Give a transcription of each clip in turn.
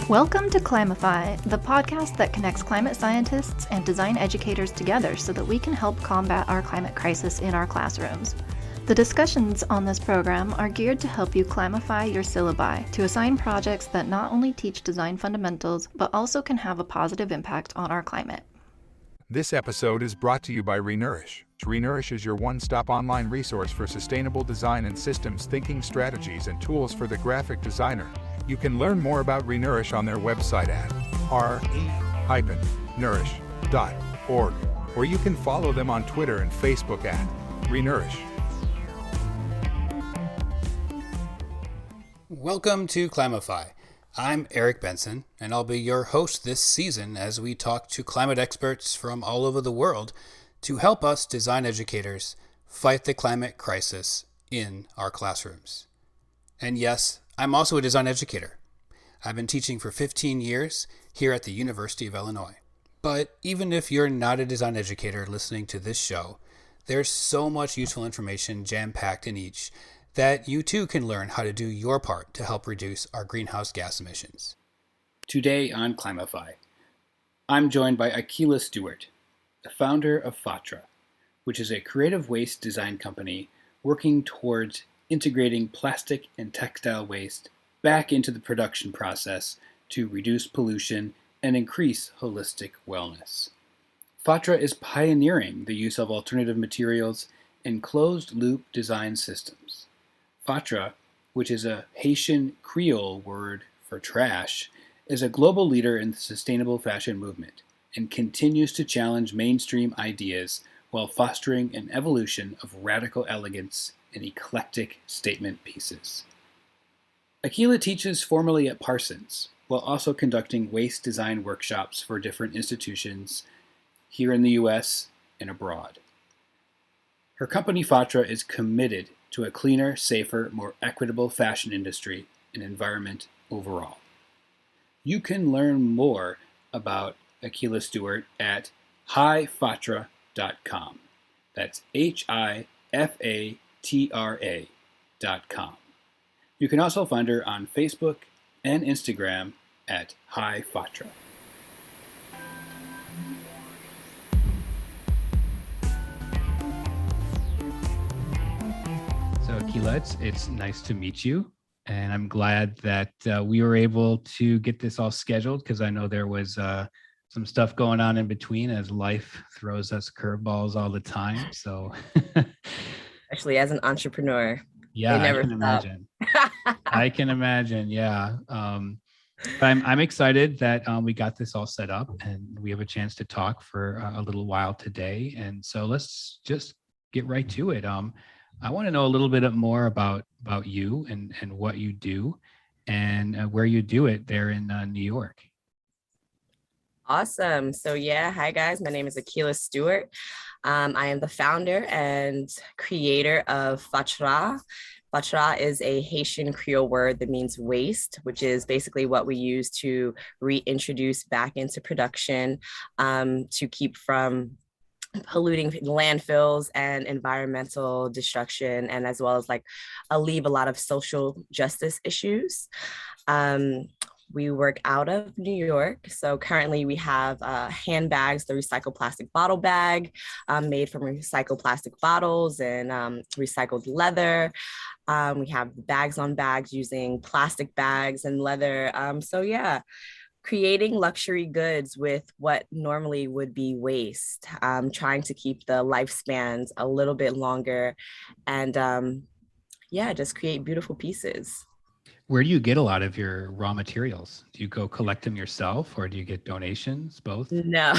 Welcome to Climify, the podcast that connects climate scientists and design educators together so that we can help combat our climate crisis in our classrooms. The discussions on this program are geared to help you climify your syllabi to assign projects that not only teach design fundamentals, but also can have a positive impact on our climate. This episode is brought to you by Renourish. Renourish is your one-stop online resource for sustainable design and systems thinking strategies and tools for the graphic designer. You can learn more about Renourish on their website at re-nourish.org, or you can follow them on Twitter and Facebook at Renourish. Welcome to Climify. I'm Eric Benson, and I'll be your host this season as we talk to climate experts from all over the world to help us design educators fight the climate crisis in our classrooms. And yes, I'm also a design educator. I've been teaching for 15 years here at the University of Illinois. But even if you're not a design educator listening to this show, there's so much useful information jam-packed in each that you too can learn how to do your part to help reduce our greenhouse gas emissions. Today on Climify, I'm joined by Akilah Stewart, the founder of Fatra, which is a creative waste design company working towards integrating plastic and textile waste back into the production process to reduce pollution and increase holistic wellness. Fatra is pioneering the use of alternative materials and closed-loop design systems. Fatra, which is a Haitian Creole word for trash, is a global leader in the sustainable fashion movement and continues to challenge mainstream ideas while fostering an evolution of radical elegance and eclectic statement pieces. Akilah teaches formally at Parsons, while also conducting waste design workshops for different institutions here in the U.S. and abroad. Her company Fatra is committed to a cleaner, safer, more equitable fashion industry and environment overall. You can learn more about Akilah Stewart at hifatra.com. That's HIFATRA.com. You can also find her on Facebook and Instagram at hifatra. So Akilah, it's nice to meet you, and I'm glad that we were able to get this all scheduled because I know there was some stuff going on in between as life throws us curveballs all the time. So, especially as an entrepreneur, yeah, never I can imagine. I can imagine, yeah. But I'm excited that we got this all set up and we have a chance to talk for a little while today. And so let's just get right to it. I want to know a little bit more about you and what you do and where you do it there in New York. Awesome. So yeah, hi guys, my name is Akilah Stewart. I am the founder and creator of Fatra. Fatra is a Haitian Creole word that means waste, which is basically what we use to reintroduce back into production to keep from polluting landfills and environmental destruction, and as well as alleviate a lot of social justice issues. We work out of New York. So currently we have handbags, the recycled plastic bottle bag made from recycled plastic bottles and recycled leather. We have bags on bags using plastic bags and leather. So yeah, creating luxury goods with what normally would be waste, trying to keep the lifespans a little bit longer and yeah, just create beautiful pieces. Where do you get a lot of your raw materials? Do you go collect them yourself or do you get donations, both? No,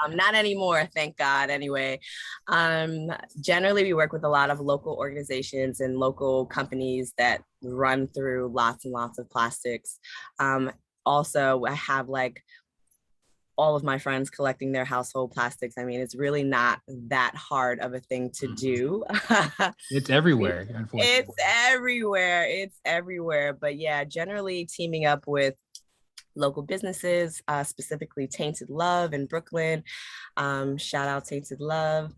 not anymore, thank God, anyway. Generally, we work with a lot of local organizations and local companies that run through lots and lots of plastics. Also, I have all of my friends collecting their household plastics. I mean, it's really not that hard of a thing to do. It's everywhere, unfortunately. It's everywhere. But yeah, generally teaming up with local businesses, specifically Tainted Love in Brooklyn. Shout out Tainted Love,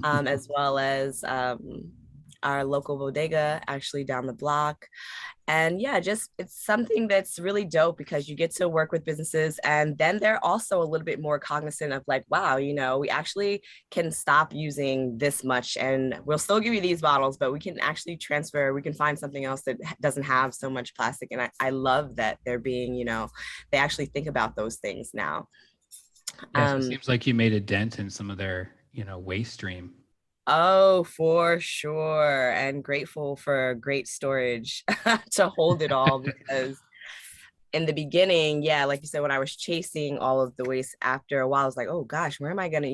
as well as our local bodega actually down the block. And yeah, just it's something that's really dope because you get to work with businesses, and then they're also a little bit more cognizant of like, wow, we actually can stop using this much and we'll still give you these bottles, but we can actually transfer, we can find something else that doesn't have so much plastic. And I love that they're being, they actually think about those things now. Yes, it seems like you made a dent in some of their, waste stream. Oh, for sure. And grateful for great storage to hold it all because in the beginning, yeah, like you said, when I was chasing all of the waste, after a while, I was like, oh gosh, where am I gonna,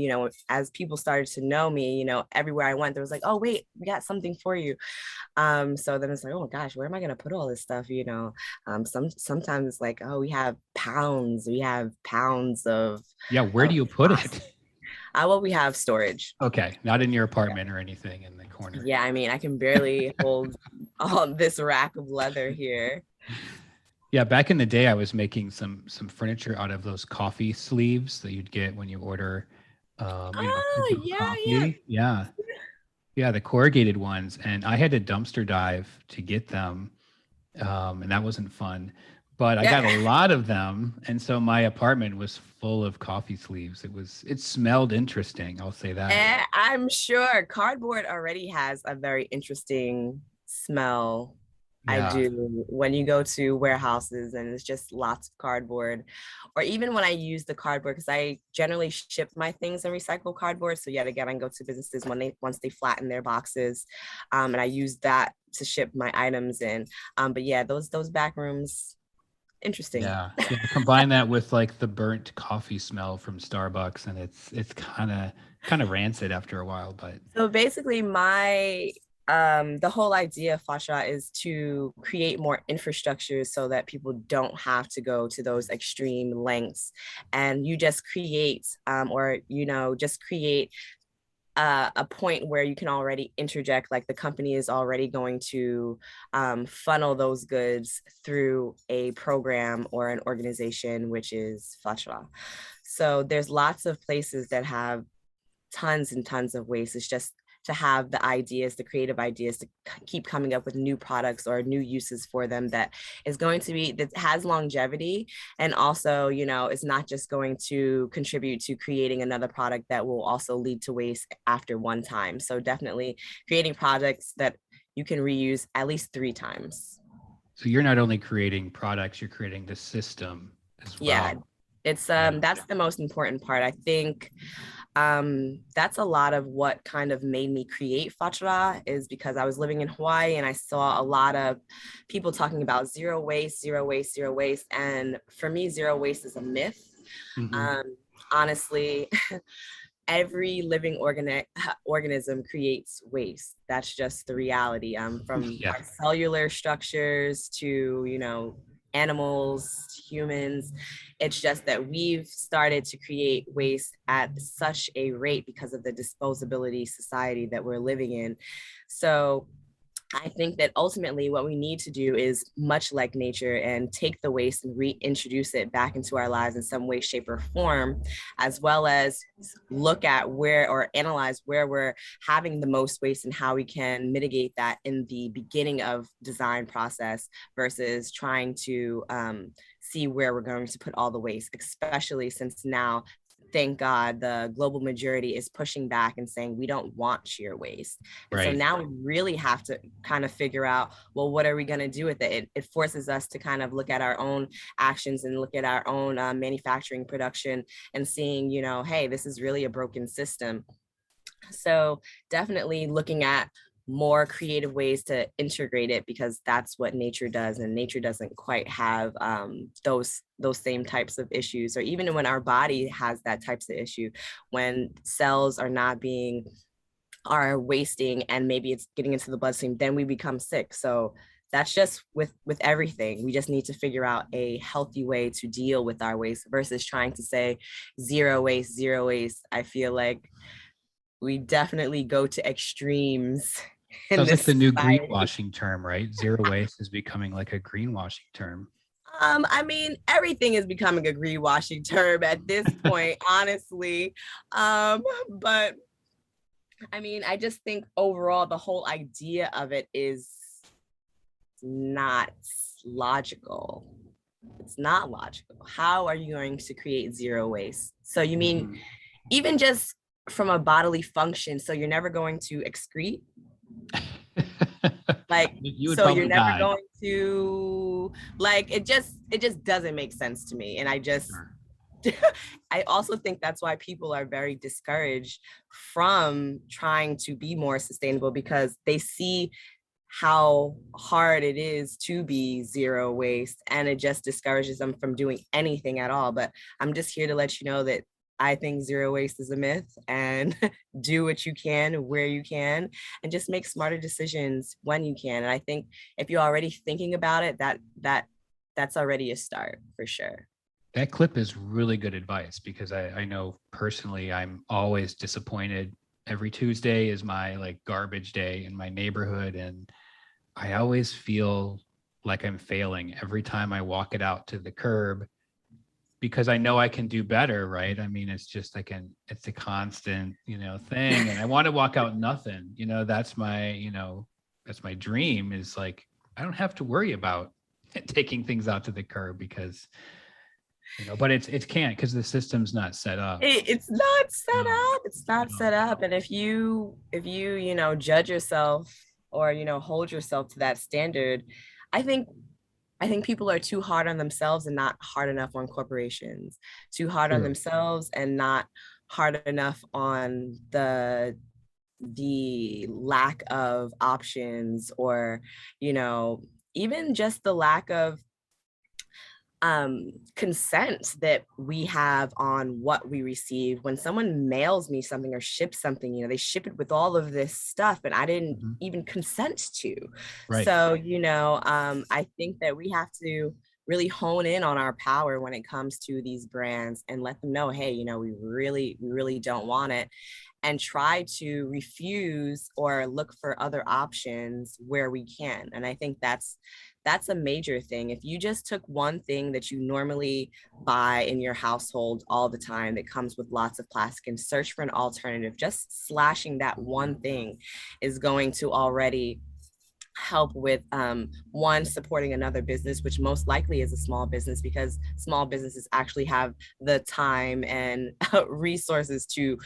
as people started to know me, everywhere I went, there was like, oh wait, we got something for you. So then it's like, oh my gosh, where am I gonna put all this stuff? Sometimes it's like, oh, we have pounds of Yeah, where do you put it? Well, we have storage. Okay, not in your apartment or anything in the corner. Yeah, I mean, I can barely hold all this rack of leather here. Yeah, back in the day, I was making some furniture out of those coffee sleeves that you'd get when you order, coffee. Yeah, the corrugated ones, and I had to dumpster dive to get them, and that wasn't fun. But I got a lot of them, and so my apartment was full of coffee sleeves. It smelled interesting, I'll say that. And I'm sure cardboard already has a very interesting smell. Yeah. I do when you go to warehouses and it's just lots of cardboard, or even when I use the cardboard, because I generally ship my things in recycled cardboard. So yet again, I go to businesses once they flatten their boxes, and I use that to ship my items in. But yeah, those back rooms. Interesting. Yeah. Combine that with like the burnt coffee smell from Starbucks, and it's kind of rancid after a while. But so basically, the whole idea of Fatra is to create more infrastructure so that people don't have to go to those extreme lengths, and you just create, a point where you can already interject, like the company is already going to funnel those goods through a program or an organization, which is Fatra. So there's lots of places that have tons and tons of waste. It's just to have the creative ideas to keep coming up with new products or new uses for them that has longevity. And also, it's not just going to contribute to creating another product that will also lead to waste after one time. So definitely creating products that you can reuse at least 3 times. So you're not only creating products, you're creating the system as well. Yeah, it's that's the most important part. I think that's a lot of what kind of made me create Fatra, is because I was living in Hawaii and I saw a lot of people talking about zero waste. And for me, zero waste is a myth. Mm-hmm. Honestly, every living organism creates waste. That's just the reality. From our cellular structures to, animals, humans. It's just that we've started to create waste at such a rate because of the disposability society that we're living in. So I think that ultimately what we need to do is much like nature and take the waste and reintroduce it back into our lives in some way, shape, or form, as well as look at analyze where we're having the most waste and how we can mitigate that in the beginning of design process versus trying to see where we're going to put all the waste, especially since now, thank God, the global majority is pushing back and saying we don't want sheer waste. Right. So now we really have to kind of figure out, well, what are we going to do with it? It forces us to kind of look at our own actions and look at our own manufacturing production and seeing, hey, this is really a broken system. So definitely looking at more creative ways to integrate it, because that's what nature does, and nature doesn't quite have those same types of issues, or even when our body has that types of issue, when cells are wasting and maybe it's getting into the bloodstream, then we become sick. So that's just with everything. We just need to figure out a healthy way to deal with our waste versus trying to say zero waste. I feel like we definitely go to extremes. Sounds like the new greenwashing term, right? Zero waste is becoming like a greenwashing term. I mean, everything is becoming a greenwashing term at this point, honestly. But I mean, I just think overall the whole idea of it is not logical. It's not logical. How are you going to create zero waste? So you mean even just from a bodily function, so you're never going to excrete? Like, you would so you're probably never die. going to, like, it just doesn't make sense to me. And I just Sure. I also think that's why people are very discouraged from trying to be more sustainable, because they see how hard it is to be zero waste, and it just discourages them from doing anything at all. But I'm just here to let you know that I think zero waste is a myth, and do what you can where you can, and just make smarter decisions when you can. And I think if you're already thinking about it, that's already a start for sure. That clip is really good advice, because I know personally I'm always disappointed. Every Tuesday is my like garbage day in my neighborhood, and I always feel like I'm failing every time I walk it out to the curb, because I know I can do better, right? I mean, it's a constant, thing. And I want to walk out nothing, that's my dream, is like, I don't have to worry about taking things out to the curb, because, but it can't, because the system's not set up. It's not set No, up. It's not set up. And if you judge yourself, or hold yourself to that standard, I think people are too hard on themselves and not hard enough on corporations. Too hard on true. themselves and not hard enough on the lack of options, or even just the lack of consent that we have on what we receive. When someone mails me something or ships something, they ship it with all of this stuff and I didn't even consent to. Right. So I think that we have to really hone in on our power when it comes to these brands, and let them know, hey, we really don't want it, and try to refuse or look for other options where we can. And I think that's a major thing. If you just took one thing that you normally buy in your household all the time that comes with lots of plastic, and search for an alternative, just slashing that one thing is going to already help with one, supporting another business, which most likely is a small business, because small businesses actually have the time and resources to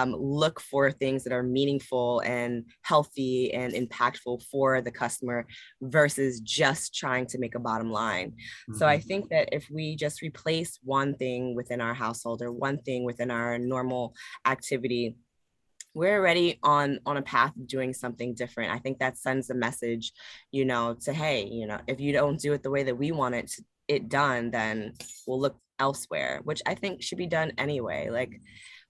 look for things that are meaningful and healthy and impactful for the customer, versus just trying to make a bottom line. So I think that if we just replace one thing within our household, or one thing within our normal activity, we're already on a path of doing something different. I think that sends a message, to, hey, if you don't do it the way that we want it done, then we'll look elsewhere, which I think should be done anyway. Like,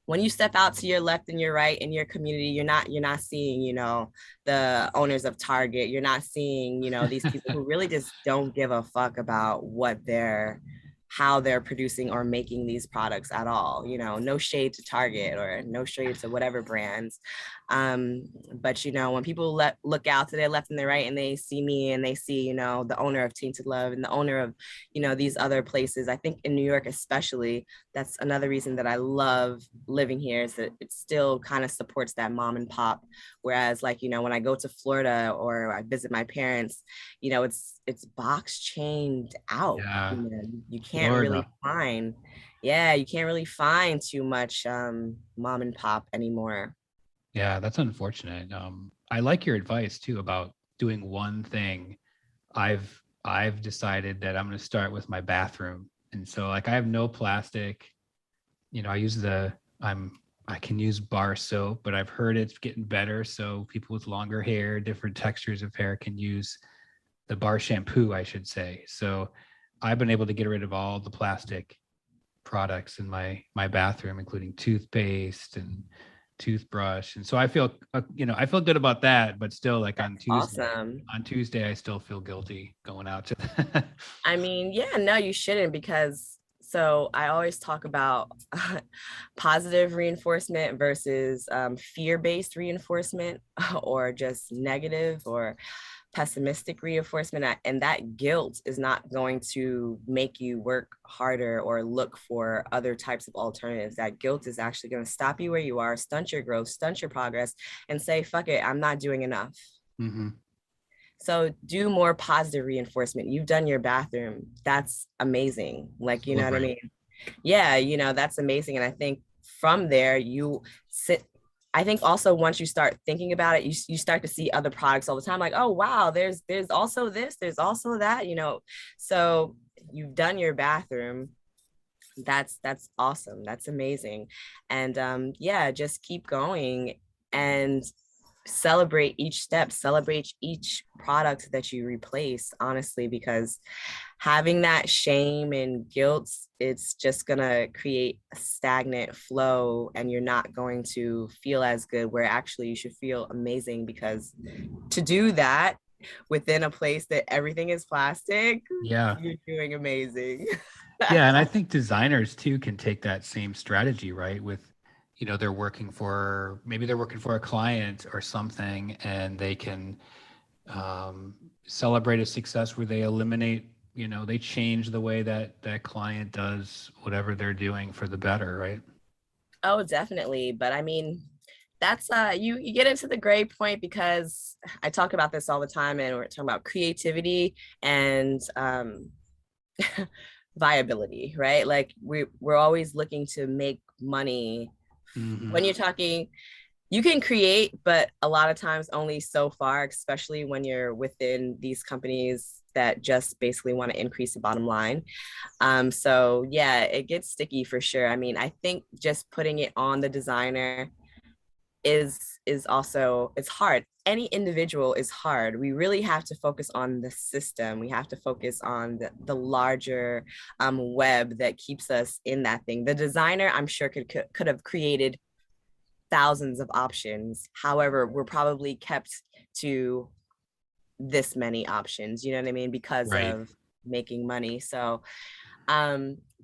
when you step out to your left and your right in your community, you're not seeing, the owners of Target. You're not seeing, these people who really just don't give a fuck about how they're producing or making these products at all. No shade to Target or no shade to whatever brands. But when people look out to their left and their right, and they see me, and they see, the owner of Tainted Love and the owner of, these other places, I think in New York especially, that's another reason that I love living here, is that it still kind of supports that mom and pop. Whereas, like, when I go to Florida or I visit my parents, it's box chained out. Yeah. You can't really find, you can't really find too much mom and pop anymore. Yeah, that's unfortunate. I like your advice too about doing one thing. I've decided that I'm going to start with my bathroom, and so like I have no plastic. I use I can use bar soap, but I've heard it's getting better. So people with longer hair, different textures of hair, can use the bar shampoo, I should say. So I've been able to get rid of all the plastic products in my bathroom, including toothpaste and toothbrush. And so I feel I feel good about that, but still, like, on Tuesday I still feel guilty going out to I mean, yeah, no, you shouldn't, because so I always talk about positive reinforcement versus fear-based reinforcement, or just negative, or pessimistic reinforcement, and that guilt is not going to make you work harder or look for other types of alternatives. That guilt is actually going to stop you where you are, stunt your growth, stunt your progress, and say, fuck it, I'm not doing enough. Mm-hmm. So do more positive reinforcement. You've done your bathroom. That's amazing. Like, you know what I mean? Yeah, you know, that's amazing. And I think from there, I think also once you start thinking about it, you start to see other products all the time. Like, oh, wow, there's also this, there's also that, you know. So you've done your bathroom. That's awesome. That's amazing. And yeah, just keep going and celebrate each step, celebrate each product that you replace, honestly, because having that shame and guilt, it's just gonna create a stagnant flow, and you're not going to feel as good, where actually you should feel amazing, because to do that within a place that everything is plastic, yeah, you're doing amazing. Yeah, and I think designers too can take that same strategy, right? With, you know, they're working for a client or something, and they can celebrate a success where they eliminate, you know, they change the way that that client does whatever they're doing for the better, right? Oh, definitely. But I mean, that's you get into the great point, because I talk about this all the time, and we're talking about creativity and viability, right? Like we're always looking to make money. Mm-hmm. When you're talking, you can create, but a lot of times only so far, especially when you're within these companies that just basically want to increase the bottom line. So yeah, it gets sticky for sure. I mean, I think just putting it on the designer is also, it's hard. Any individual is hard. We really have to focus on the system. We have to focus on the larger web that keeps us in that thing. The designer, I'm sure, could have created thousands of options. However, we're probably kept to this many options, you know what I mean, because Right. of making money. So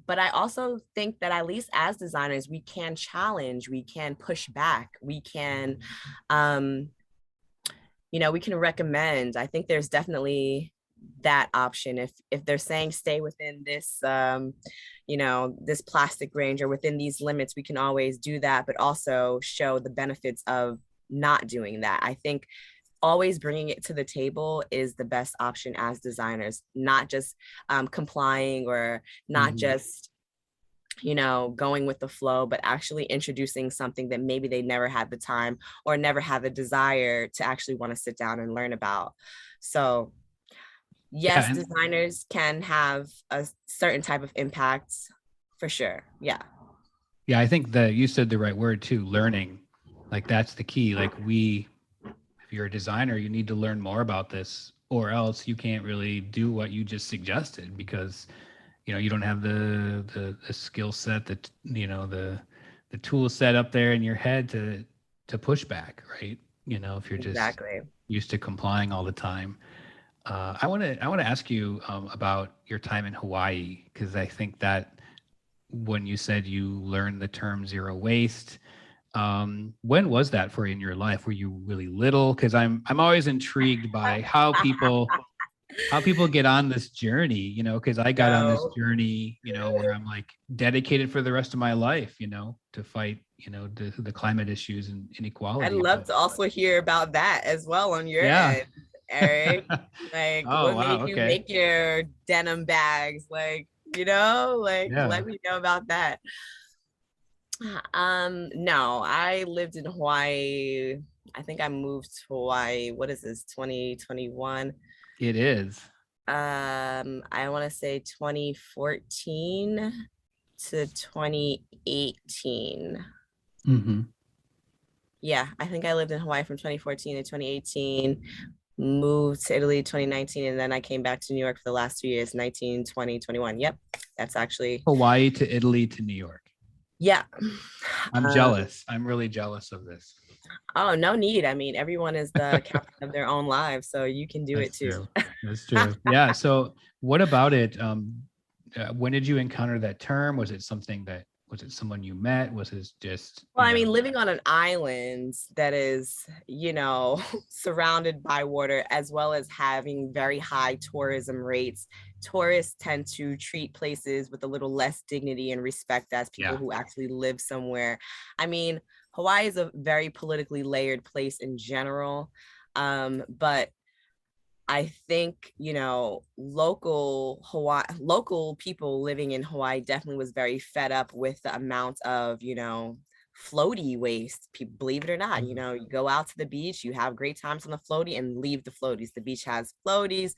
but I also think that at least as designers, we can challenge, we can push back, we can you know, we can recommend. I think there's definitely that option. If they're saying stay within this you know, this plastic range or within these limits, we can always do that, but also show the benefits of not doing that. I think always bringing it to the table is the best option as designers, not just complying, or not just, you know, going with the flow, but actually introducing something that maybe they never had the time or never had the desire to actually want to sit down and learn about. So yes, Yeah, designers can have a certain type of impact for sure. Yeah. Yeah, I think that you said the right word too, learning. Like that's the key. Like if you're a designer, you need to learn more about this, or else you can't really do what you just suggested, because, you know, you don't have the skill set, that, you know, the tool set up there in your head to push back, right? You know, if you're just Exactly. used to complying all the time. I want to ask you about your time in Hawaii, because I think that when you said you learned the term zero waste, when was that for you in your life? Were you really little? Because I'm always intrigued by how people get on this journey, you know, because I got on this journey, you know, where I'm like dedicated for the rest of my life, you know, to fight, you know, the climate issues and inequality. I'd love to also hear about that as well on your end, Eric. Like, oh, what wow, made you make your denim bags? Like, you know, like, let me know about that. No, I lived in Hawaii. I think I moved to Hawaii. What is this, 2021? It is. I want to say 2014 to 2018. Mm-hmm. Yeah, I think I lived in Hawaii from 2014 to 2018, moved to Italy 2019, and then I came back to New York for the last 2 years, 19, 20, 21. Yep, that's actually Hawaii to Italy to New York. Yeah. I'm jealous. I'm really jealous of this. Oh, no need. I mean, everyone is the captain of their own lives, so you can do it too. That's true. Yeah. So what about it? When did you encounter that term? Was it something that Was it someone you met? Was it just, Well, I mean, living on an island that is, surrounded by water, as well as having very high tourism rates, tourists tend to treat places with a little less dignity and respect as people who actually live somewhere. I mean, Hawaii is a very politically layered place in general, but I think, local people living in Hawaii definitely was very fed up with the amount of, floaty waste. People, believe it or not, you go out to the beach, you have great times on the floaty and leave the floaties. The beach has floaties.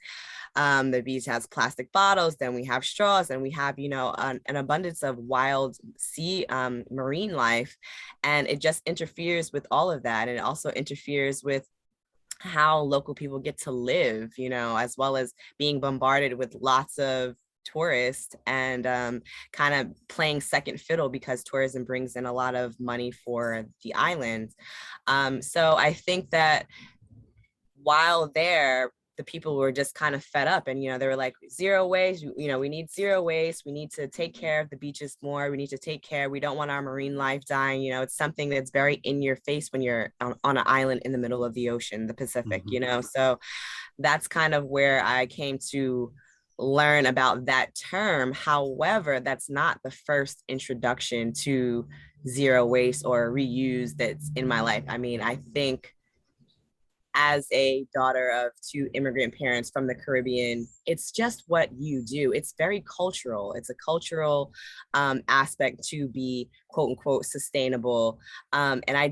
The beach has plastic bottles. Then we have straws, and we have, an abundance of wild sea marine life. And it just interferes with all of that. And it also interferes with how local people get to live, as well as being bombarded with lots of tourists and kind of playing second fiddle because tourism brings in a lot of money for the island. So I think that while there, the people were just kind of fed up, and they were like, zero waste, we need zero waste, we need to take care of the beaches more, we need to take care, we don't want our marine life dying. It's something that's very in your face when you're on an island in the middle of the ocean, the Pacific. So that's kind of where I came to learn about that term. However, that's not the first introduction to zero waste or reuse that's in my life. I mean, I think as a daughter of two immigrant parents from the Caribbean, it's just what you do. It's very cultural. It's a cultural aspect to be quote unquote sustainable. And I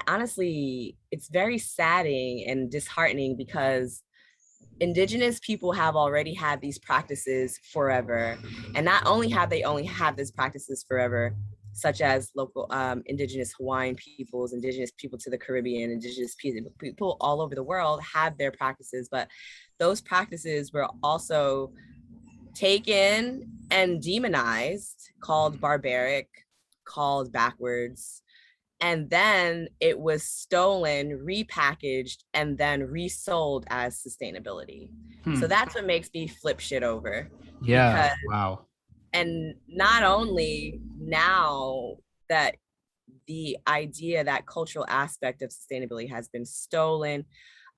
honestly, it's very saddening and disheartening because indigenous people have already had these practices forever. And not only have they only had these practices forever, such as local indigenous Hawaiian peoples, indigenous people to the Caribbean, indigenous people all over the world have their practices, but those practices were also taken and demonized, called barbaric, called backwards, and then it was stolen, repackaged, and then resold as sustainability. So that's what makes me flip shit over. Yeah. Wow. And not only now that the idea, that cultural aspect of sustainability has been stolen,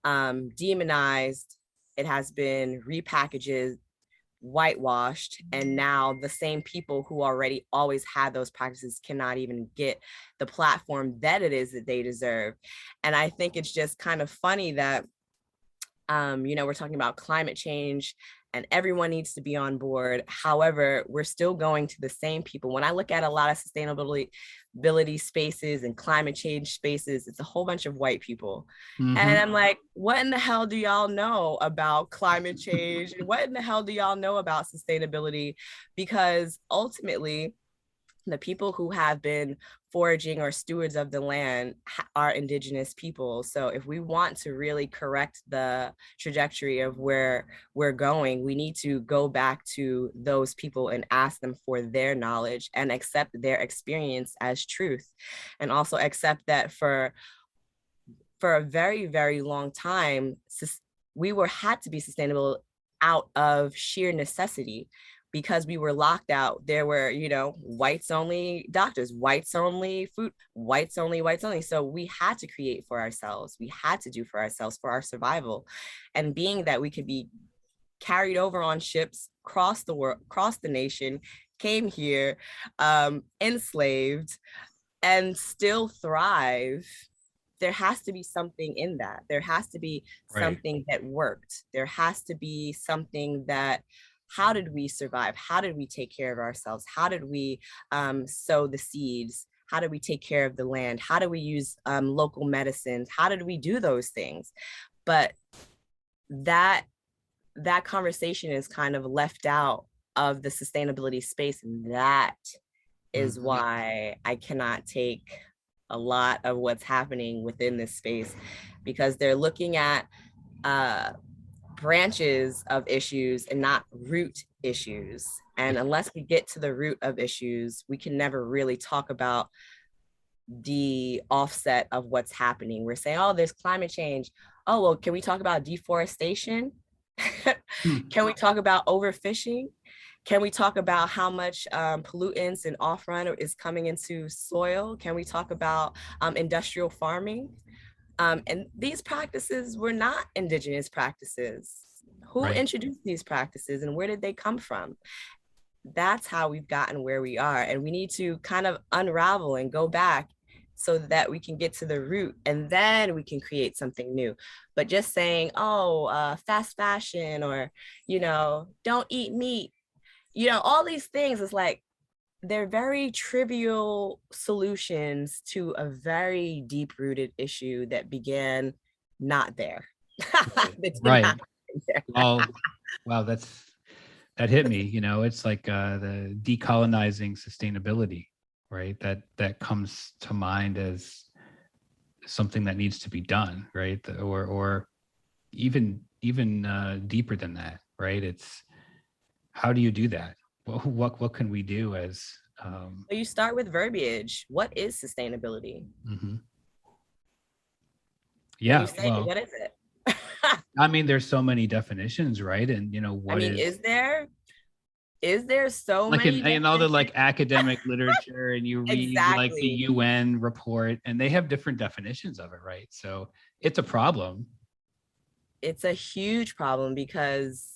demonized, it has been repackaged, whitewashed, and now the same people who already always had those practices cannot even get the platform that it is that they deserve. And I think it's just kind of funny that we're talking about climate change and everyone needs to be on board. However, we're still going to the same people. When I look at a lot of sustainability spaces and climate change spaces, it's a whole bunch of white people. And I'm like, what in the hell do y'all know about climate change? And what in the hell do y'all know about sustainability? Because ultimately, the people who have been foraging or stewards of the land are indigenous people. So if we want to really correct the trajectory of where we're going, we need to go back to those people and ask them for their knowledge and accept their experience as truth. And also accept that for a very, very long time, we had to be sustainable out of sheer necessity. Because we were locked out. There were, whites only doctors, whites only food, whites only. So we had to create for ourselves. We had to do for ourselves for our survival. And being that we could be carried over on ships, cross the world, cross the nation, came here, enslaved, and still thrive, there has to be something in that. There has to be something that worked. There has to be something that, how did we survive? How did we take care of ourselves? How did we sow the seeds? How did we take care of the land? How do we use local medicines? How did we do those things? But that conversation is kind of left out of the sustainability space. And that is why I cannot take a lot of what's happening within this space, because they're looking at branches of issues and not root issues. And unless we get to the root of issues, we can never really talk about the offset of what's happening. We're saying, oh, there's climate change. Oh, well, can we talk about deforestation? Can we talk about overfishing? Can we talk about how much pollutants and off-run is coming into soil? Can we talk about industrial farming? And these practices were not indigenous practices. Who introduced these practices and where did they come from? That's how we've gotten where we are. And we need to kind of unravel and go back so that we can get to the root, and then we can create something new. But just saying, oh, fast fashion, or, don't eat meat, all these things is like, they're very trivial solutions to a very deep-rooted issue that began not there. Right. Oh, wow, that hit me. It's like the decolonizing sustainability, right? That comes to mind as something that needs to be done, right? Or even deeper than that, right? It's, how do you do that? What can we do as you start with verbiage. What is sustainability? Mm-hmm. Yeah. What is it? I mean, there's so many definitions, right? And is there so like many in all the like academic literature, and you read exactly. like the UN report, and they have different definitions of it, right? So it's a problem. It's a huge problem, because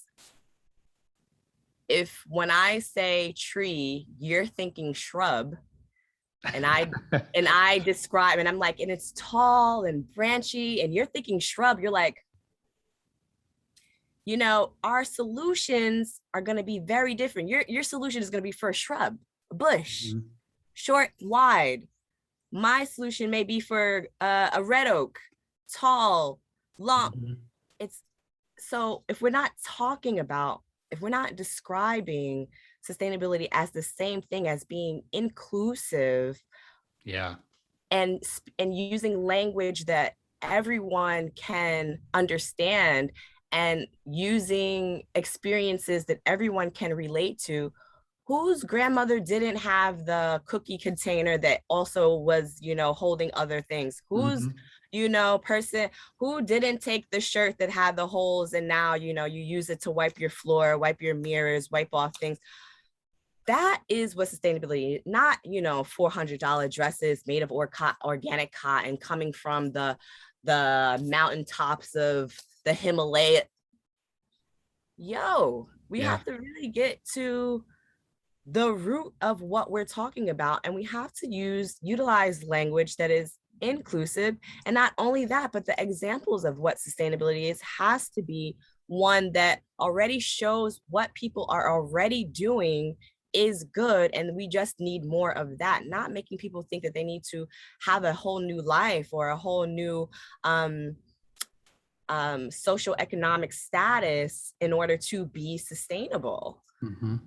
when I say tree, you're thinking shrub, and I describe, and I'm like, and it's tall and branchy, and you're thinking shrub, you're like, our solutions are going to be very different. Your solution is going to be for a shrub, a bush, mm-hmm. short, wide. My solution may be for a red oak, tall, long. Mm-hmm. So if we're not describing sustainability as the same thing as being inclusive, and using language that everyone can understand, and using experiences that everyone can relate to, whose grandmother didn't have the cookie container that also was, holding other things? Who's, person who didn't take the shirt that had the holes, and now, you use it to wipe your floor, wipe your mirrors, wipe off things. That is what sustainability, not, $400 dresses made of organic cotton coming from the mountaintops of the Himalaya. We have to really get to the root of what we're talking about, and we have to utilize language that is inclusive. And not only that, but the examples of what sustainability is has to be one that already shows what people are already doing is good, and we just need more of that, not making people think that they need to have a whole new life or a whole new social economic status in order to be sustainable. Mm-hmm.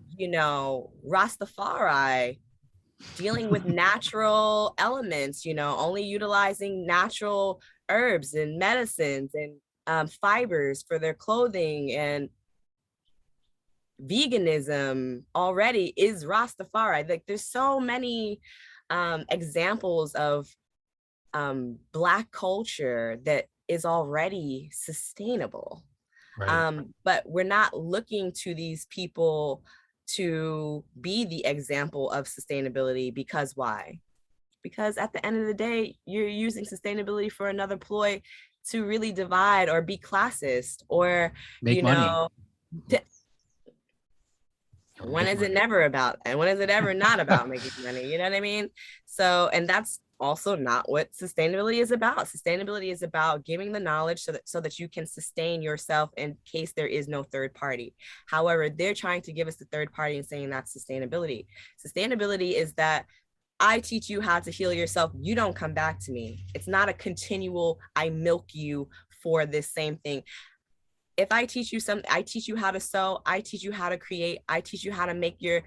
Rastafari, dealing with natural elements, only utilizing natural herbs and medicines and fibers for their clothing, and veganism already is Rastafari. Like, there's so many examples of Black culture that is already sustainable. Right. But we're not looking to these people to be the example of sustainability, because why? Because at the end of the day, you're using sustainability for another ploy to really divide or be classist or make money. When is it never about, and when is it ever not about making money? You know what I mean? So, and that's also not what sustainability is about. Sustainability is about giving the knowledge so that you can sustain yourself in case there is no third party. However, they're trying to give us the third party and saying that's sustainability. Sustainability is that I teach you how to heal yourself. You don't come back to me. It's not a continual, I milk you for this same thing. If I teach you something, I teach you how to sew, I teach you how to create, I teach you how to make your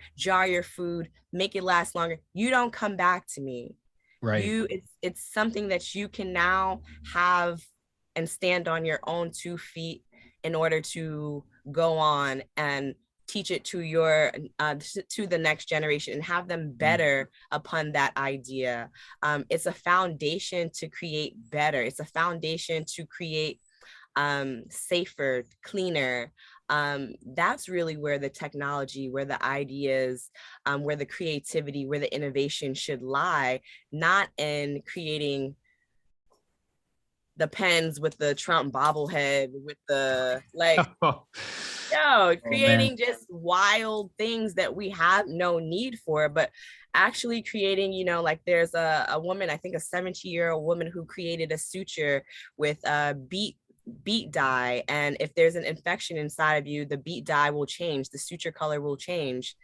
food, make it last longer. You don't come back to me. Right. It's something that you can now have and stand on your own 2 feet in order to go on and teach it to to the next generation and have them better upon that idea. It's a foundation to create better. It's a foundation to create safer, cleaner. That's really where the technology, where the ideas, where the creativity, where the innovation should lie, not in creating the pens with the Trump bobblehead with the creating just wild things that we have no need for, but actually creating, like there's a woman, I think a 70-year-old woman who created a suture with beet dye, and if there's an infection inside of you, the beet dye will change, the suture color will change.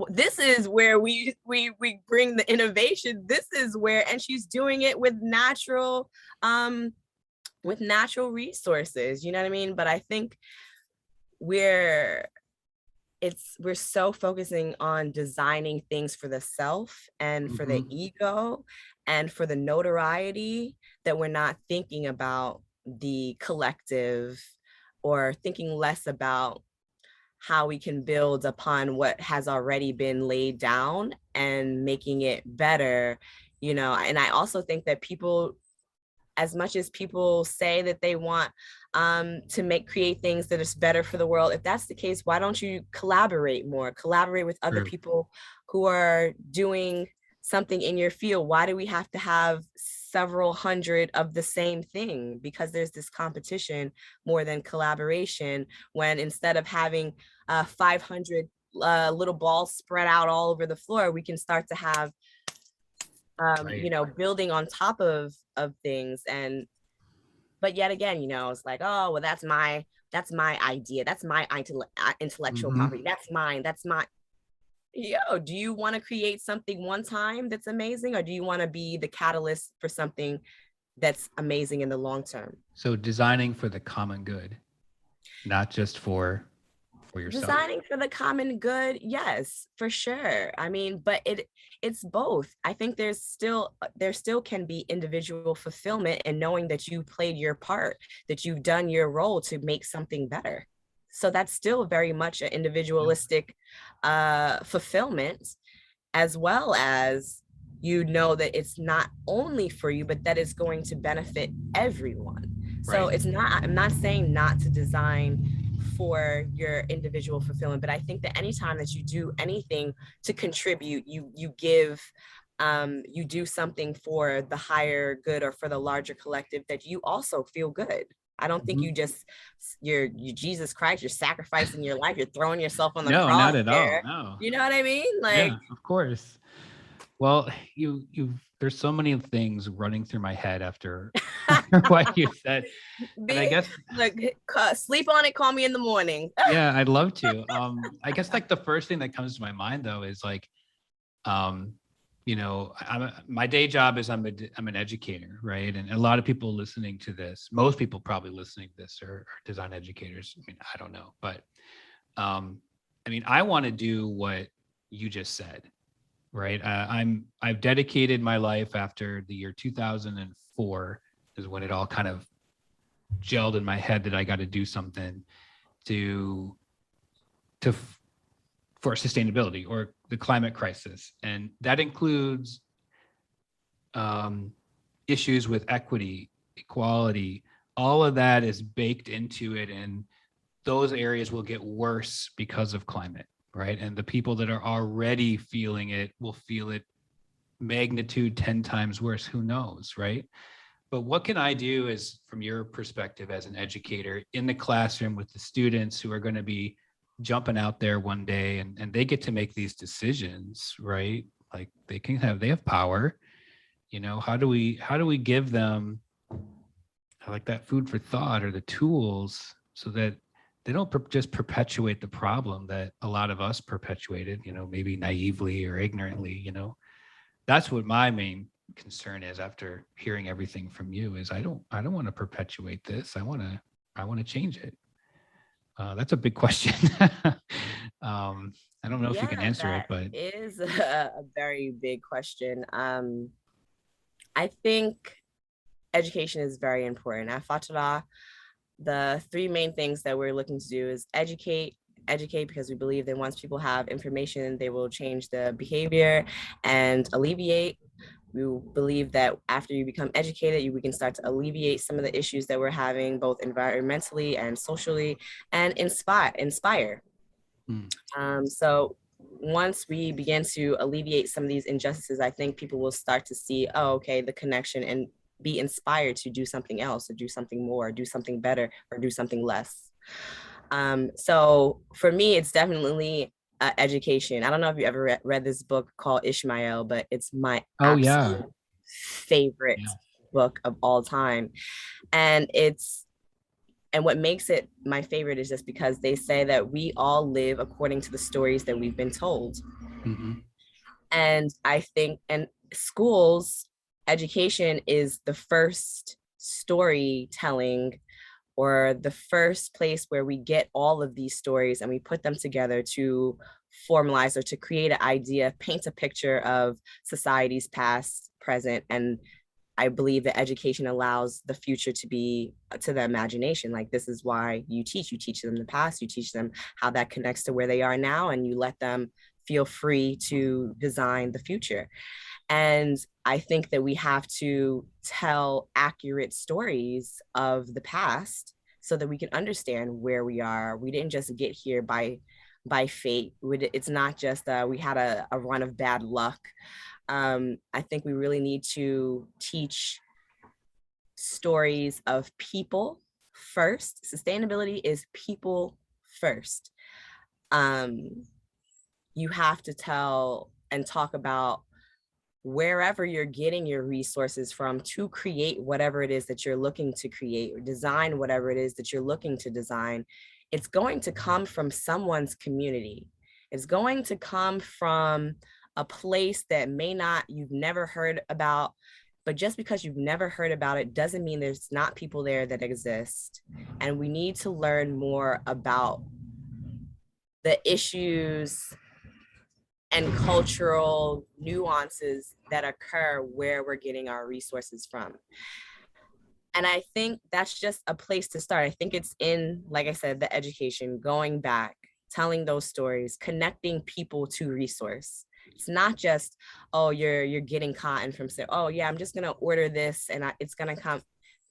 This is where we bring the innovation. This is where, and she's doing it with natural resources, you know what I mean? But I think we're so focusing on designing things for the self and for the ego and for the notoriety that we're not thinking about the collective, or thinking less about how we can build upon what has already been laid down and making it better, And I also think that people, as much as people say that they want to create things that is better for the world, if that's the case, why don't you collaborate with other people who are doing something in your field? Why do we have to have several hundred of the same thing? Because there's this competition more than collaboration, when instead of having 500 little balls spread out all over the floor, we can start to have building on top of things. But yet again, it's like, oh, well, that's my idea, that's my intellectual property, that's mine. Do you want to create something one time that's amazing, or do you want to be the catalyst for something that's amazing in the long term? So designing for the common good, not just for yourself. Designing for the common good, yes, for sure. I mean, but it's both. I think there still can be individual fulfillment in knowing that you played your part, that you've done your role to make something better. So that's still very much an individualistic fulfillment, as well as that it's not only for you, but that it's going to benefit everyone. Right. So I'm not saying not to design for your individual fulfillment, but I think that anytime that you do anything to contribute, you give, you do something for the higher good or for the larger collective, that you also feel good. I don't think you're Jesus Christ, you're sacrificing your life, you're throwing yourself on the cross. No, not at all. No. You know what I mean? Yeah, of course. Well, there's so many things running through my head after what you said. And I guess sleep on it, call me in the morning. Yeah, I'd love to. I guess the first thing that comes to my mind though is my day job is I'm an educator, right? And a lot of people listening to this, most people probably listening to this are design educators. I mean, I don't know, but I want to do what you just said, right? I've dedicated my life after the year 2004 is when it all kind of gelled in my head that I got to do something for sustainability or the climate crisis. And that includes issues with equity, equality, all of that is baked into it. And those areas will get worse because of climate, right? And the people that are already feeling it will feel it magnitude 10 times worse, who knows, right? But what can I do as from your perspective as an educator in the classroom with the students who are going to be jumping out there one day and they get to make these decisions, right? Like they have power, how do we give them like that food for thought or the tools so that they don't just perpetuate the problem that a lot of us perpetuated, maybe naively or ignorantly, That's what my main concern is after hearing everything from you is I don't want to perpetuate this. I want to change it. That's a big question. I don't know if you can answer it, but it is a very big question. I think education is very important. At Fatra, the three main things that we're looking to do is educate because we believe that once people have information, they will change the behavior, and alleviate, We believe that after you become educated, we can start to alleviate some of the issues that we're having, both environmentally and socially, and inspire. So once we begin to alleviate some of these injustices, I think people will start to see, oh, okay, the connection, and be inspired to do something else, or do something more, do something better, or do something less. So for me, it's definitely education. I don't know if you ever read this book called Ishmael, but it's my absolute favorite book of all time. And what makes it my favorite is just because they say that we all live according to the stories that we've been told. And I think, and schools, education is the first storytelling, or the first place where we get all of these stories and we put them together to formalize, or to create an idea, paint a picture of society's past, present, and I believe that education allows the future to be to the imagination. Like, this is why you teach them the past, you teach them how that connects to where they are now, and you let them feel free to design the future. And I think that we have to tell accurate stories of the past so that we can understand where we are. We didn't just get here by fate. It's not just we had a run of bad luck. I think we really need to teach stories of people first. Sustainability is people first. You have to tell and talk about wherever you're getting your resources from to create whatever it is that you're looking to create, or design whatever it is that you're looking to design. It's going to come from someone's community. It's going to come from a place that you've never heard about, but just because you've never heard about it doesn't mean there's not people there that exist. And we need to learn more about the issues and cultural nuances that occur where we're getting our resources from. And I think that's just a place to start. I think it's in, like I said, the education, going back, telling those stories, connecting people to resource. It's not just, oh, you're getting cotton from, oh yeah, I'm just gonna order this and it's gonna come.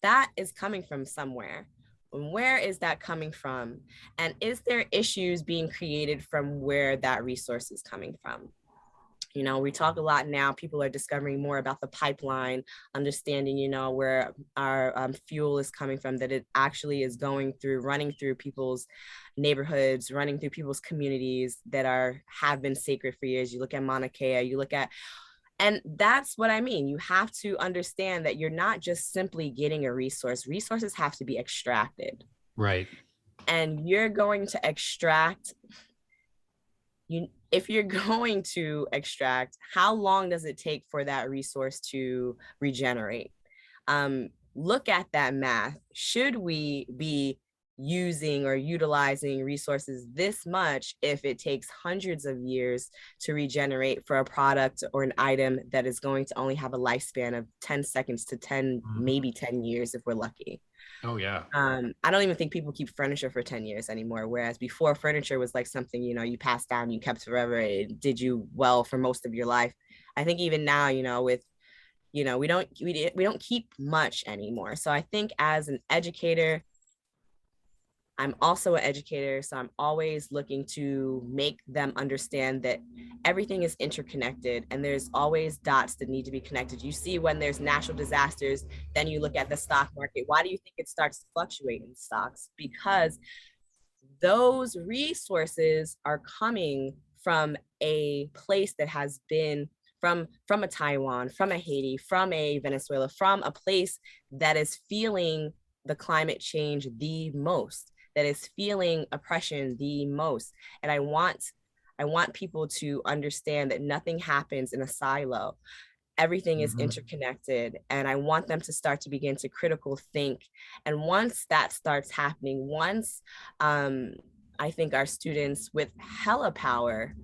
That is coming from somewhere. Where is that coming from? And is there issues being created from where that resource is coming from? You know, we talk a lot now, people are discovering more about the pipeline, understanding, you know, where our fuel is coming from, that it actually is running through people's neighborhoods, running through people's communities that have been sacred for years. You look at Mauna Kea, and that's what I mean. You have to understand that you're not just simply getting a resource. Resources have to be extracted. Right. And you're going to extract, if you're going to extract, how long does it take for that resource to regenerate? Look at that math. Should we be using or utilizing resources this much if it takes hundreds of years to regenerate for a product or an item that is going to only have a lifespan of 10 seconds to 10, maybe 10 years if we're lucky? Oh yeah. I don't even think people keep furniture for 10 years anymore. Whereas before, furniture was like something, you know, you passed down, you kept forever. It did you well for most of your life. I think even now, you know, with, you know, we don't keep much anymore. So I think as an educator, I'm also an educator, so I'm always looking to make them understand that everything is interconnected and there's always dots that need to be connected. You see when there's natural disasters, then you look at the stock market. Why do you think it starts to fluctuate in stocks? Because those resources are coming from a place that has been from a Taiwan, from a Haiti, from a Venezuela, from a place that is feeling the climate change the most, that is feeling oppression the most. And I want people to understand that nothing happens in a silo. Everything is interconnected. And I want them to start to begin to critical think. And once that starts happening, once I think our students with hella power,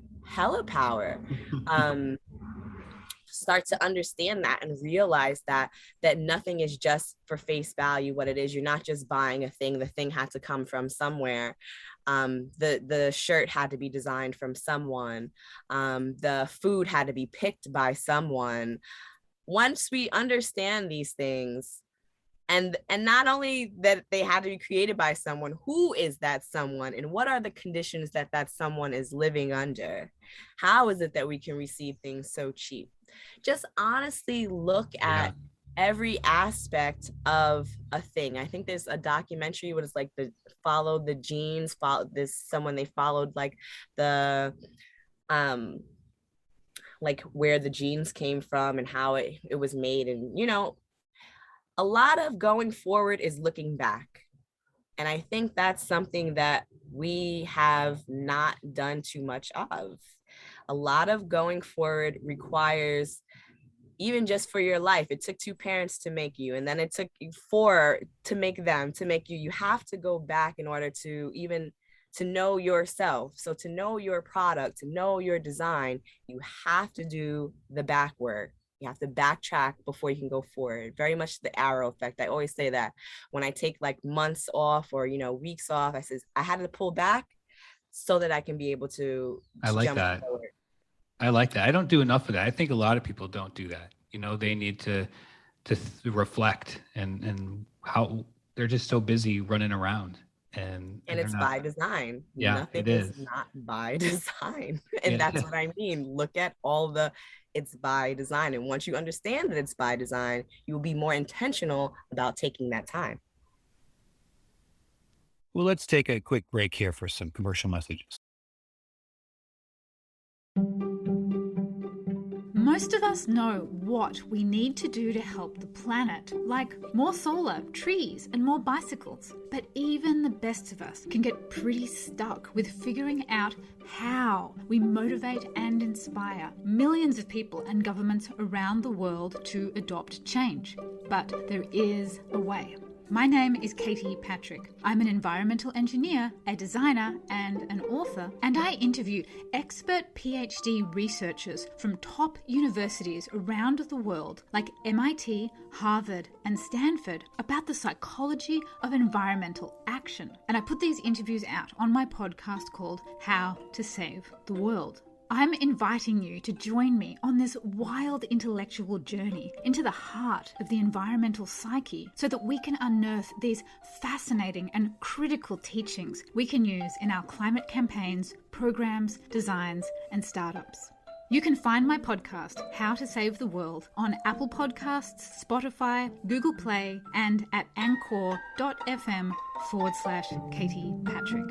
start to understand that and realize that nothing is just for face value what it is. You're not just buying a thing. The thing had to come from somewhere. The shirt had to be designed from someone. The food had to be picked by someone. once we understand these things, and not only that they had to be created by someone, who is that someone and what are the conditions that that someone is living under? How is it that we can receive things so cheap? Just honestly look at every aspect of a thing. I think there's a documentary what is like the follow the genes, follow this someone they followed like the like where the genes came from and how it was made. And you know, a lot of going forward is looking back. And I think that's something that we have not done too much of. A lot of going forward requires, even just for your life, it took two parents to make you, and then it took four to make them, to make you. You have to go back in order to even to know yourself. So to know your product, to know your design, you have to do the back work. You have to backtrack before you can go forward. Very much the arrow effect. I always say that when I take like months off or, you know, weeks off, I says I had to pull back so that I can be able to I like jump that. forward. I like that. I don't do enough of that. I think a lot of people don't do that. You know, they need to reflect and how they're just so busy running around. And it's not, by design. Yeah, Nothing it is not by design. And that's what I mean. Look at all the, it's by design. And once you understand that it's by design, you will be more intentional about taking that time. Well, let's take a quick break here for some commercial messages. Most of us know what we need to do to help the planet, like more solar, trees, and more bicycles. But even the best of us can get pretty stuck with figuring out how we motivate and inspire millions of people and governments around the world to adopt change. But there is a way. My name is Katie Patrick. I'm an environmental engineer, a designer, and an author, and I interview expert PhD researchers from top universities around the world, like MIT, Harvard, and Stanford, about the psychology of environmental action. And I put these interviews out on my podcast called How to Save the World. I'm inviting you to join me on this wild intellectual journey into the heart of the environmental psyche so that we can unearth these fascinating and critical teachings we can use in our climate campaigns, programs, designs, and startups. You can find my podcast, How to Save the World, on Apple Podcasts, Spotify, Google Play, and at anchor.fm/Katie Patrick.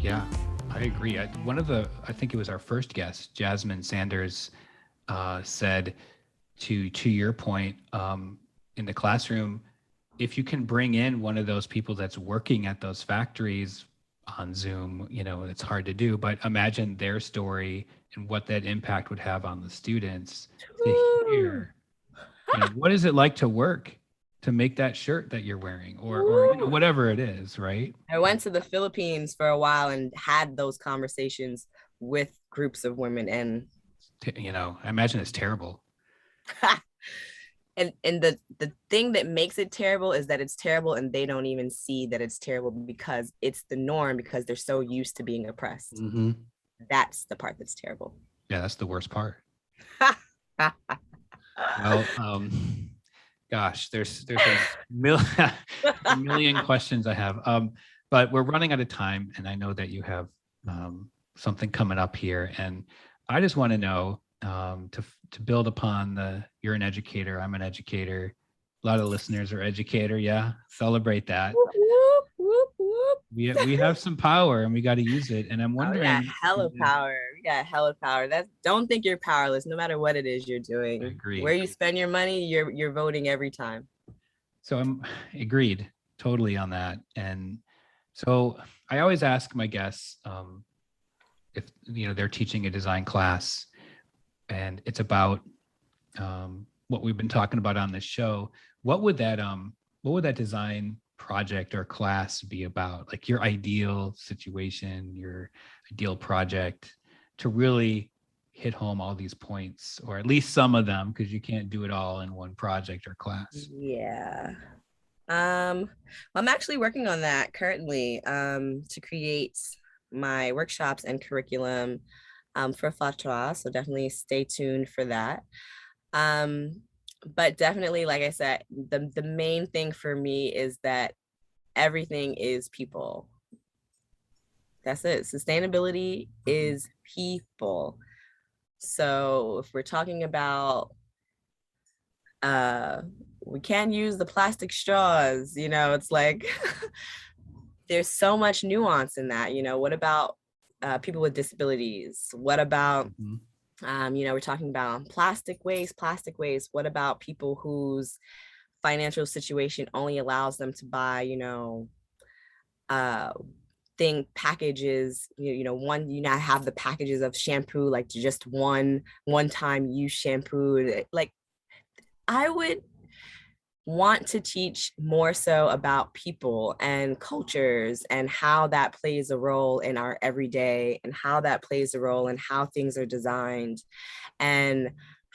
Yeah, I agree. I think it was our first guest, Jasmine Sanders, said to your point, in the classroom, if you can bring in one of those people that's working at those factories on Zoom, you know, it's hard to do, but imagine their story and what that impact would have on the students to hear, you know, what is it like to work to make that shirt that you're wearing or you know, whatever it is, right? I went to the Philippines for a while and had those conversations with groups of women, and you know, I imagine it's terrible. and the thing that makes it terrible is that it's terrible and they don't even see that it's terrible because it's the norm, because they're so used to being oppressed. Mm-hmm. That's the part that's terrible. Yeah, that's the worst part. Well, gosh, there's a million questions I have, but we're running out of time, and I know that you have something coming up here, and I just want to know, to build upon you're an educator, I'm an educator, a lot of listeners are educator, yeah, celebrate that. We have some power and we got to use it, and I'm wondering. We got hella power. Don't think you're powerless, no matter what it is you're doing. I agree. Where you spend your money, you're voting every time. So I'm agreed totally on that. And so I always ask my guests, if you know they're teaching a design class and it's about what we've been talking about on this show, what would that design project or class be about? Like your ideal situation, your ideal project, to really hit home all these points, or at least some of them, because you can't do it all in one project or class. Yeah. I'm actually working on that currently, to create my workshops and curriculum for Fatra. So definitely stay tuned for that. But definitely, like I said, the main thing for me is that everything is people. That's it. Sustainability is people. So if we're talking about we can't use the plastic straws, it's like there's so much nuance in that. What about people with disabilities? What about we're talking about plastic waste. What about people whose financial situation only allows them to buy packages, have the packages of shampoo, like just one time use shampoo. Like, I would want to teach more so about people and cultures and how that plays a role in our everyday, and how that plays a role in how things are designed, and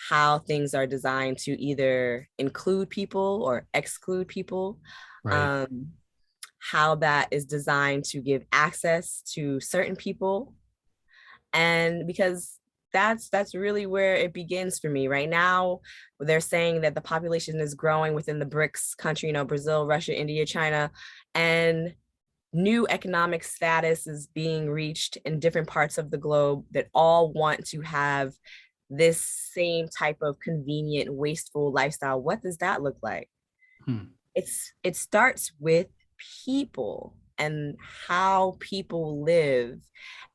how things are designed to either include people or exclude people. Right. How that is designed to give access to certain people. And because that's really where it begins for me right now. They're saying that the population is growing within the BRICS country, Brazil, Russia, India, China, and new economic status is being reached in different parts of the globe that all want to have this same type of convenient, wasteful lifestyle. What does that look like? It starts with people and how people live,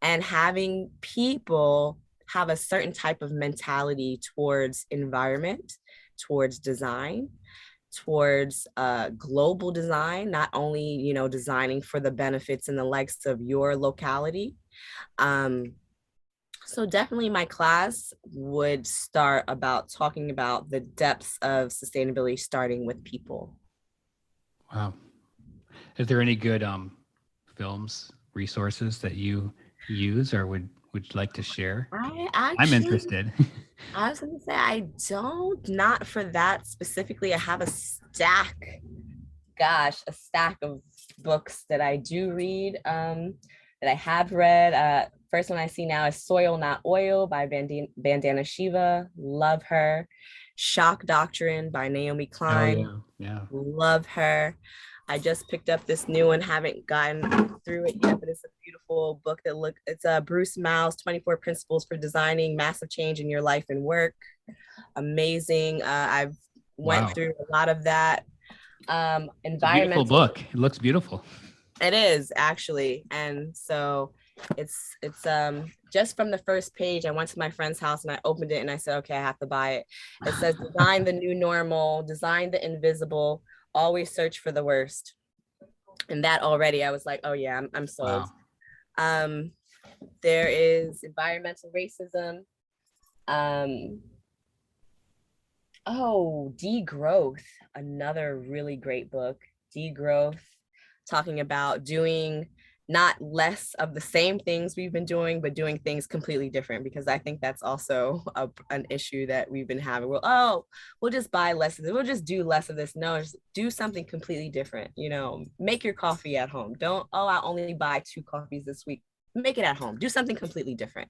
and having people have a certain type of mentality towards environment, towards design, towards global design, not only designing for the benefits and the likes of your locality. So definitely my class would start about talking about the depths of sustainability, starting with people. Wow. Is there any good films, resources that you use or would you like to share? I'm interested. I was going to say, I don't, not for that specifically. I have a stack of books that I do read, that I have read. First one I see now is Soil Not Oil by Bandana Shiva. Love her. Shock Doctrine by Naomi Klein. Oh, yeah. Love her. I just picked up this new one, haven't gotten through it yet, but it's a beautiful book it's Bruce Mal's 24 Principles for Designing Massive Change in Your Life and Work. Amazing. I've went through a lot of that. It's a beautiful book. It looks beautiful. It is, actually. And so it's just from the first page, I went to my friend's house and I opened it and I said, okay, I have to buy it. It says, design the new normal, design the invisible, always search for the worst. And that already, I was like, oh yeah, I'm sold. Wow. There is environmental racism. Degrowth, another really great book. Degrowth, talking about doing not less of the same things we've been doing, but doing things completely different, because I think that's also an issue that we've been having. We'll just buy less of this. We'll just do less of this. No, just do something completely different. Make your coffee at home. Don't, I only buy 2 coffees this week. Make it at home. Do something completely different.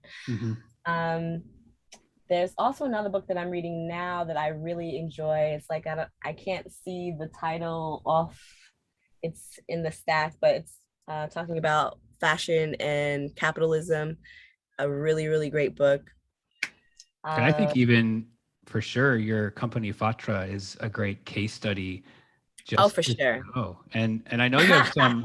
There's also another book that I'm reading now that I really enjoy. It's like, I can't see the title off. It's in the stack, but it's talking about fashion and capitalism. A really, really great book. And I think even for sure, your company Fatra is a great case study. For sure. And I know you have some.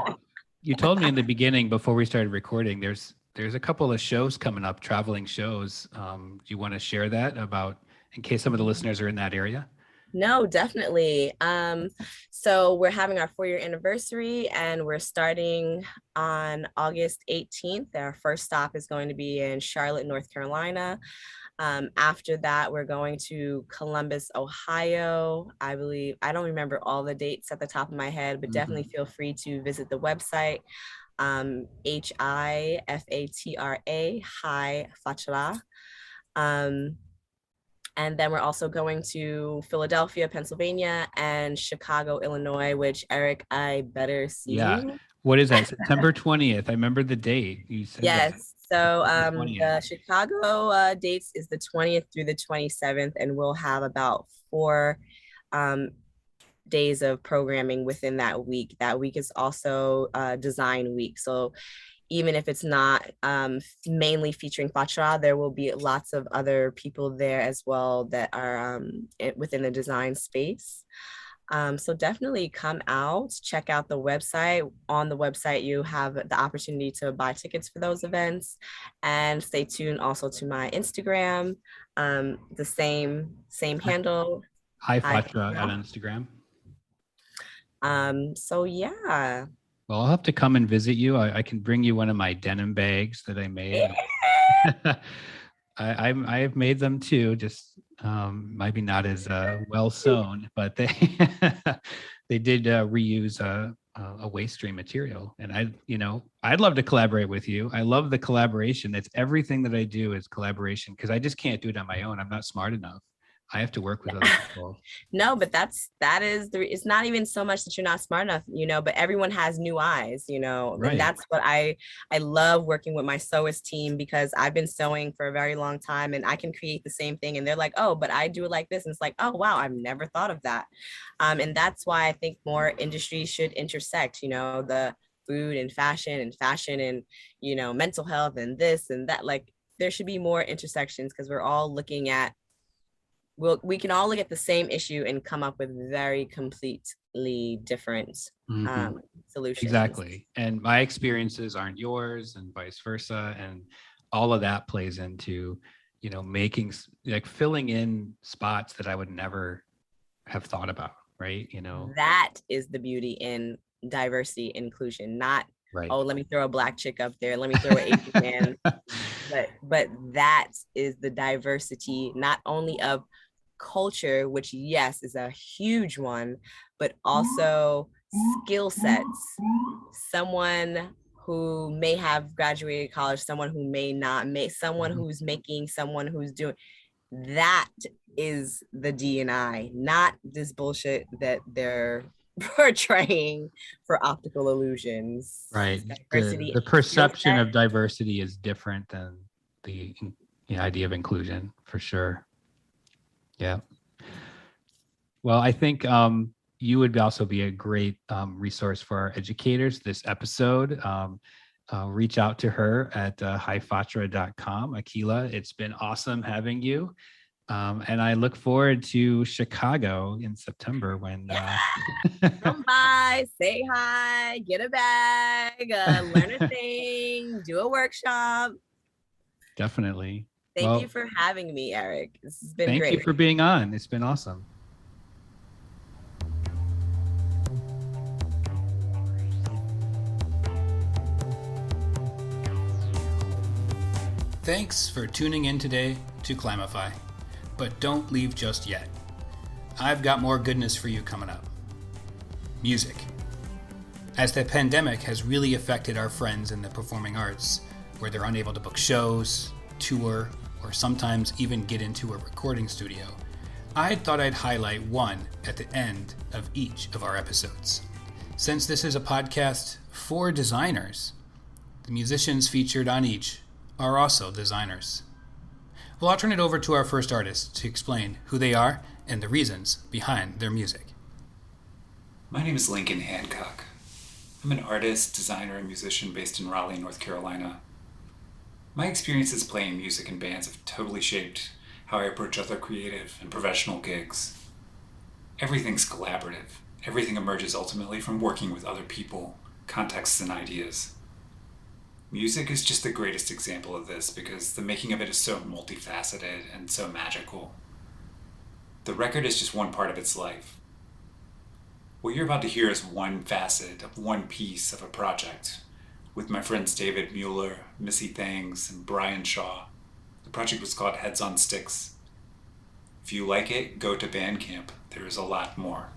You told me in the beginning before we started recording, there's a couple of shows coming up, traveling shows. Do you want to share that about, in case some of the listeners are in that area? No, definitely. So we're having our 4-year anniversary, and we're starting on August 18th. Our first stop is going to be in Charlotte, North Carolina. After that, we're going to Columbus, Ohio. I believe, I don't remember all the dates at the top of my head, but definitely feel free to visit the website. HIFATRA, Hi Fatra. And then we're also going to Philadelphia, Pennsylvania, and Chicago, Illinois, which, Eric, I better see you. What is that? September 20th. I remember the date. You said that. Yes. So September 20th. the Chicago dates is the 20th through the 27th, and we'll have about 4 days of programming within that week. That week is also design week. So even if it's not mainly featuring Fatra, there will be lots of other people there as well that are within the design space. So definitely come out, check out the website. On the website, you have the opportunity to buy tickets for those events, and stay tuned also to my Instagram, the same handle. Hi Fatra on Instagram. So yeah. Well, I'll have to come and visit you. I can bring you one of my denim bags that I made. Yeah. I have made them too, just maybe not as well sewn, but they they did reuse a waste stream material. And I'd love to collaborate with you. I love the collaboration. It's everything that I do is collaboration, because I just can't do it on my own. I'm not smart enough. I have to work with other people. No, but it's not even so much that you're not smart enough, but everyone has new eyes, Right. And that's what I love working with my sewist team, because I've been sewing for a very long time, and I can create the same thing. And they're like, oh, but I do it like this. And it's like, oh, wow, I've never thought of that. And that's why I think more industries should intersect, the food and fashion and, mental health and this and that. Like, there should be more intersections, because we're all looking at, we can all look at the same issue and come up with very completely different solutions. Exactly. And my experiences aren't yours, and vice versa. And all of that plays into, making, like, filling in spots that I would never have thought about. Right. That is the beauty in diversity inclusion, not, right. Oh, let me throw a Black chick up there. Let me throw an Asian man. But that is the diversity, not only of culture, which yes is a huge one, but also skill sets. Someone who may have graduated college, someone who may not, someone who's making, someone who's doing. That is the D&I, not this bullshit that they're portraying for optical illusions. Right. The perception of diversity is different than the idea of inclusion, for sure. Yeah. Well, I think you would also be a great resource for our educators. This episode, reach out to her at hifatra.com. Akilah, it's been awesome having you. And I look forward to Chicago in September when come by, say hi, get a bag, learn a thing, do a workshop. Definitely. Thank you for having me, Eric. This has been great. Thank you for being on. It's been awesome. Thanks for tuning in today to Climify. But don't leave just yet. I've got more goodness for you coming up. Music. As the pandemic has really affected our friends in the performing arts, where they're unable to book shows, tour, or sometimes even get into a recording studio, I thought I'd highlight one at the end of each of our episodes. Since this is a podcast for designers, the musicians featured on each are also designers. Well, I'll turn it over to our first artist to explain who they are and the reasons behind their music. My name is Lincoln Hancock. I'm an artist, designer, and musician based in Raleigh, North Carolina. My experiences playing music in bands have totally shaped how I approach other creative and professional gigs. Everything's collaborative. Everything emerges ultimately from working with other people, contexts, and ideas. Music is just the greatest example of this because the making of it is so multifaceted and so magical. The record is just one part of its life. What you're about to hear is one facet of one piece of a project. With my friends David Mueller, Missy Thangs, and Brian Shaw. The project was called Heads on Sticks. If you like it, go to Bandcamp. There is a lot more.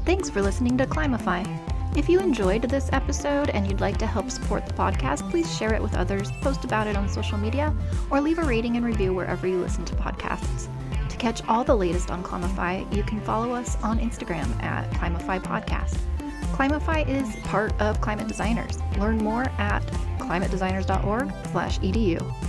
Thanks for listening to Climify. If you enjoyed this episode and you'd like to help support the podcast, please share it with others, post about it on social media, or leave a rating and review wherever you listen to podcasts. To catch all the latest on Climify, you can follow us on Instagram at Climify Podcast. Climify is part of Climate Designers. Learn more at climatedesigners.org/edu.